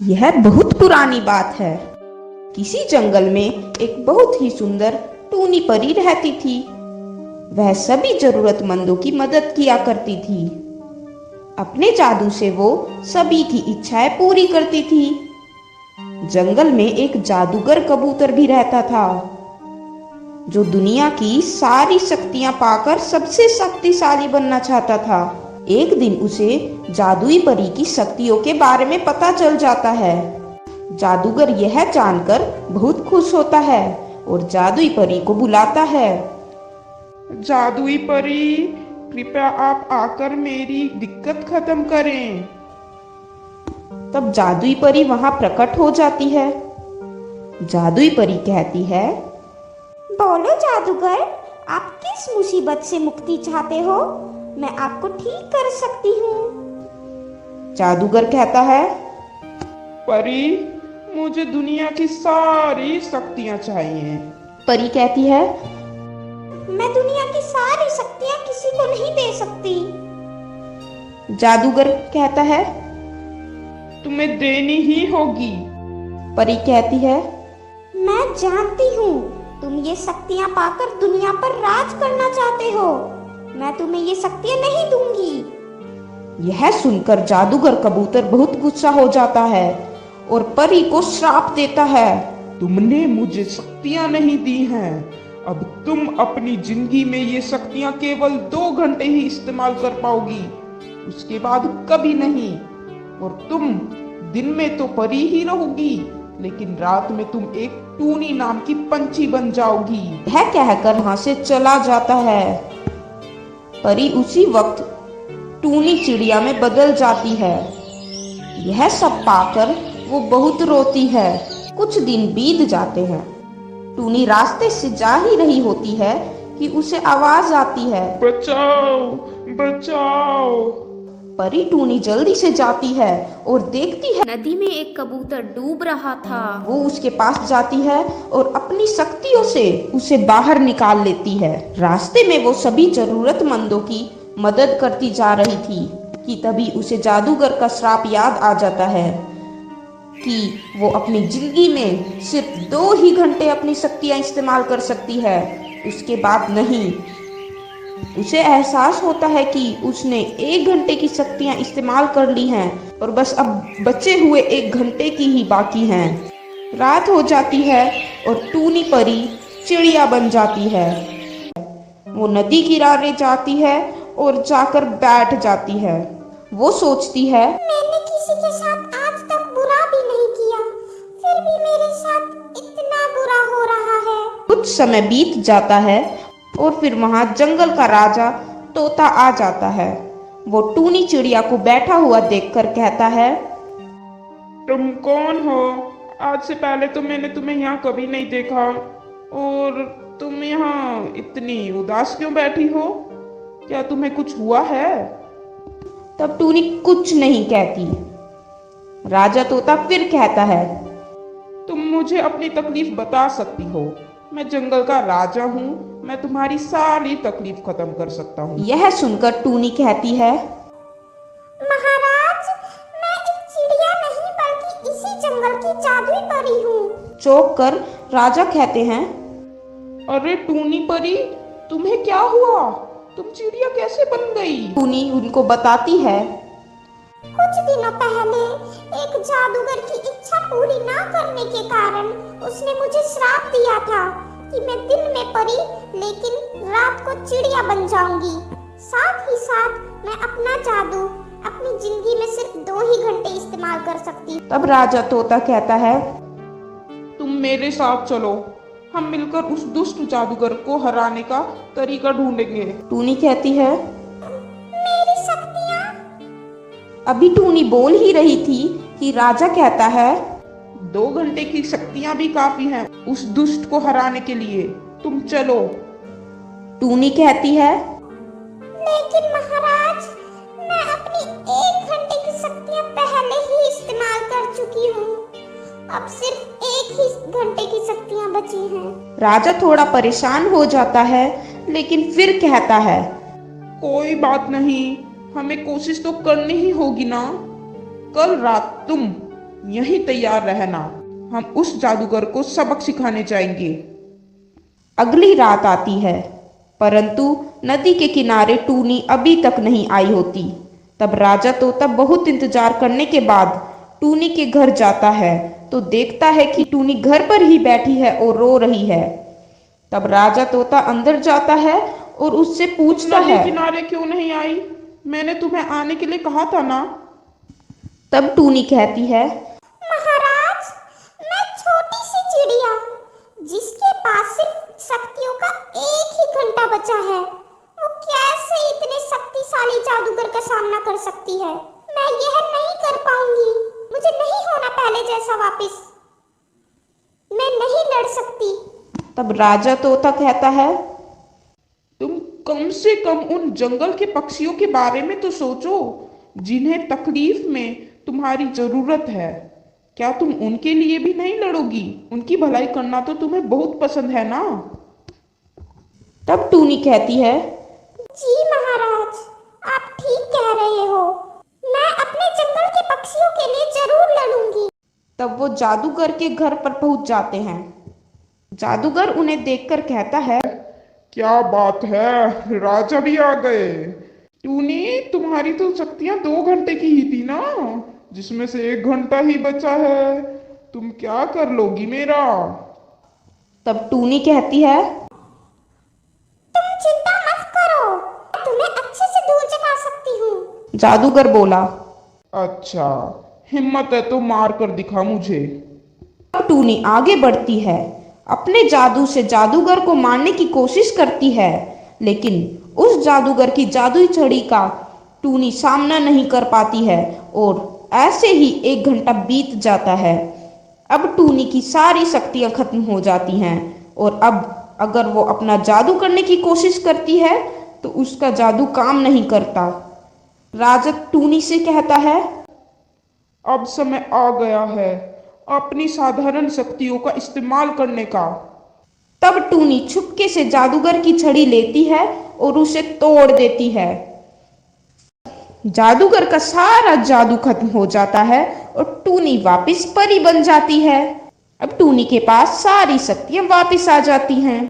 यह बहुत पुरानी बात है। किसी जंगल में एक बहुत ही सुंदर टूनी परी रहती थी। वह सभी जरूरतमंदों की मदद किया करती थी। अपने जादू से वो सभी की इच्छाएं पूरी करती थी। जंगल में एक जादूगर कबूतर भी रहता था, जो दुनिया की सारी शक्तियां पाकर सबसे शक्तिशाली बनना चाहता था। एक दिन उसे जादुई परी की शक्तियों के बारे में पता चल जाता है। जादूगर यह जानकर बहुत खुश होता है और जादुई परी को बुलाता है। जादुई परी, कृपया आप आकर मेरी दिक्कत खत्म करें। तब जादुई परी वहां प्रकट हो जाती है। जादुई परी कहती है, बोलो जादूगर, आप किस मुसीबत से मुक्ति चाहते हो? मैं आपको ठीक कर सकती हूँ। जादूगर कहता है, परी, मुझे दुनिया की सारी शक्तियां चाहिए। परी कहती है, मैं दुनिया की सारी शक्तियाँ किसी को नहीं दे सकती। जादूगर कहता है, तुम्हें देनी ही होगी। परी कहती है, मैं जानती हूँ तुम ये शक्तियाँ पाकर दुनिया पर राज करना चाहते हो। मैं तुम्हें ये शक्तियाँ नहीं दूंगी। यह सुनकर जादूगर कबूतर बहुत गुस्सा हो जाता है और परी को श्राप देता है। तुमने मुझे शक्तियां नहीं दी हैं। अब तुम अपनी जिंदगी में ये शक्तियां केवल 2 घंटे ही इस्तेमाल कर पाओगी, उसके बाद कभी नहीं। और तुम दिन में तो परी ही रहोगी, लेकिन रात में तुम एक टूनी नाम की पंछी बन जाओगी। यह कहकर वहां से चला जाता है। परी उसी वक्त टूनी चिड़िया में बदल जाती है। यह सब पाकर वो बहुत रोती है। कुछ दिन बीत जाते हैं। टूनी रास्ते से जा ही रही होती है कि उसे आवाज आती है, बचाओ, बचाओ। परी टूनी जल्दी से जाती है और देखती है नदी में एक कबूतर डूब रहा था। वो उसके पास जाती है और अपनी शक्तियों से उसे बाहर निकाल लेती है। रास्ते में वो सभी जरूरतमंदों की मदद करती जा रही थी कि तभी उसे जादूगर का श्राप याद आ जाता है कि वो अपनी जिंदगी में सिर्फ 2 ही घंटे अपनी शक्तियां इस्तेमाल कर सकती है, उसके बाद नहीं। उसे एहसास होता है कि उसने 1 घंटे की शक्तियां इस्तेमाल कर ली हैं और बस अब बचे हुए 1 घंटे की ही बाकी हैं। रात हो जाती है और टूनी परी चिड़िया बन जाती है। वो नदी किनारे जाती है और जाकर बैठ जाती है। वो सोचती है, मैंने किसी के साथ आज तक बुरा भी नहीं किया, फिर भी मेरे साथ इतना बुरा हो रहा है। कुछ समय बीत जाता है और फिर वहां जंगल का राजा तोता आ जाता है। वो टूनी चिड़िया को बैठा हुआ देखकर कहता है, तुम कौन हो? आज से पहले तो मैंने तुम्हें यहाँ कभी नहीं देखा। और तुम यहाँ इतनी उदास क्यों बैठी हो? क्या तुम्हें कुछ हुआ है? तब टूनी कुछ नहीं कहती। राजा तोता फिर कहता है, तुम मुझे अपनी तकलीफ बता सकती हो। मैं जंगल का राजा हूँ, मैं तुम्हारी सारी तकलीफ खत्म कर सकता हूँ। यह सुनकर टूनी कहती है, महाराज, मैं एक चिड़िया नहीं बल्कि इसी जंगल की जादुई परी हूँ। चौंक कर राजा कहते हैं, अरे टूनी परी, तुम्हें क्या हुआ? तुम चिड़िया कैसे बन गई? टूनी उनको बताती है, कुछ दिनों पहले एक जादूगर की इच्छा पूरी ना करने के कारण उसने मुझे श्राप दिया था कि मैं दिन में परी लेकिन रात को चिड़िया बन जाऊंगी। साथ ही साथ मैं अपना जादू अपनी जिंदगी में सिर्फ 2 ही घंटे इस्तेमाल कर सकती हूँ। तब राजा तोता कहता है, तुम मेरे साथ चलो, हम मिलकर उस दुष्ट जादूगर को हराने का तरीका ढूंढेंगे। टूनी कहती है, मेरी शक्तियाँ। अभी टूनी बोल ही रही थी कि राजा कहता है, 2 घंटे की शक्तियां भी काफी हैं उस दुष्ट को हराने के लिए। तुम चलो। टूनी कहती है, लेकिन महाराज, मैं अपनी 1 घंटे की शक्तियाँ पहले ही इस्तेमाल कर चुकी हूँ। अब सिर्फ 1 ही घंटे की शक्तियाँ बची हैं। राजा थोड़ा परेशान हो जाता है, लेकिन फिर कहता है, कोई बात नहीं, हमें कोशिश तो करनी ही होगी ना। कल रात तुम यहीं तैयार रहना, हम उस जादूगर को सबक सिखाने जाएंगे। अगली रात आती है, परंतु नदी के किनारे टूनी अभी तक नहीं आई होती। तब राजा तोता बहुत इंतजार करने के बाद टूनी के घर जाता है तो देखता है कि टूनी घर पर ही बैठी है और रो रही है। तब राजा तोता अंदर जाता है और उससे पूछता नदी है। किनारे क्यों नहीं आई? मैंने तुम्हें आने के लिए कहा था ना। तब टूनी कहती है, महाराज, मैं छोटी सी चिड़िया जिसके पास सिर्फ शक्तियों का एक ही घंटा बचा है, वो कैसे इतने शक्तिशाली जादूगर का सामना कर सकती है? मैं यह नहीं कर पाऊंगी। मुझे नहीं होना पहले जैसा वापस। मैं नहीं लड़ सकती। तब राजा तोता कहता है, तुम कम से कम उन जंगल के पक्षियों के बारे में तो सोचो जिन्हें तकलीफ में तुम्हारी जरूरत है। क्या तुम उनके लिए भी नहीं लड़ोगी? उनकी भलाई करना तो तुम्हें बहुत पसंद है ना। तब टूनी कहती है, जी महाराज, आप ठीक कह रहे हो। मैं अपने जंगल के पक्षियों के लिए जरूर लड़ूंगी। तब वो जादूगर के घर पर पहुंच जाते हैं। जादूगर उन्हें देखकर कहता है, क्या बात है, राजा भी आ गए। टूनी, तुम्हारी तो शक्तियां 2 घंटे की ही थी ना, जिसमें से 1 घंटा ही बचा है। तुम क्या कर लोगी मेरा? तब टूनी कहती है, तुम चिंता मत करो, मैं तुम्हें अच्छे से दूर जगा सकती हूँ। जादूगर बोला। अच्छा, हिम्मत है तो मार कर दिखा मुझे। अब टूनी आगे बढ़ती है, अपने जादू से जादूगर को मारने की कोशिश करती है, लेकिन उस जादूगर की जादुई छड़ी का टूनी सामना नहीं कर पाती है और ऐसे ही 1 घंटा बीत जाता है। अब टूनी की सारी शक्तियां खत्म हो जाती हैं और अब अगर वो अपना जादू करने की कोशिश करती है तो उसका जादू काम नहीं करता। राजा टूनी से कहता है, अब समय आ गया है अपनी साधारण शक्तियों का इस्तेमाल करने का। तब टूनी छुपके से जादूगर की छड़ी लेती है और उसे तोड़ देती है। जादूगर का सारा जादू खत्म हो जाता है और टूनी वापस परी बन जाती है। अब टूनी के पास सारी शक्तियां वापस आ जाती हैं।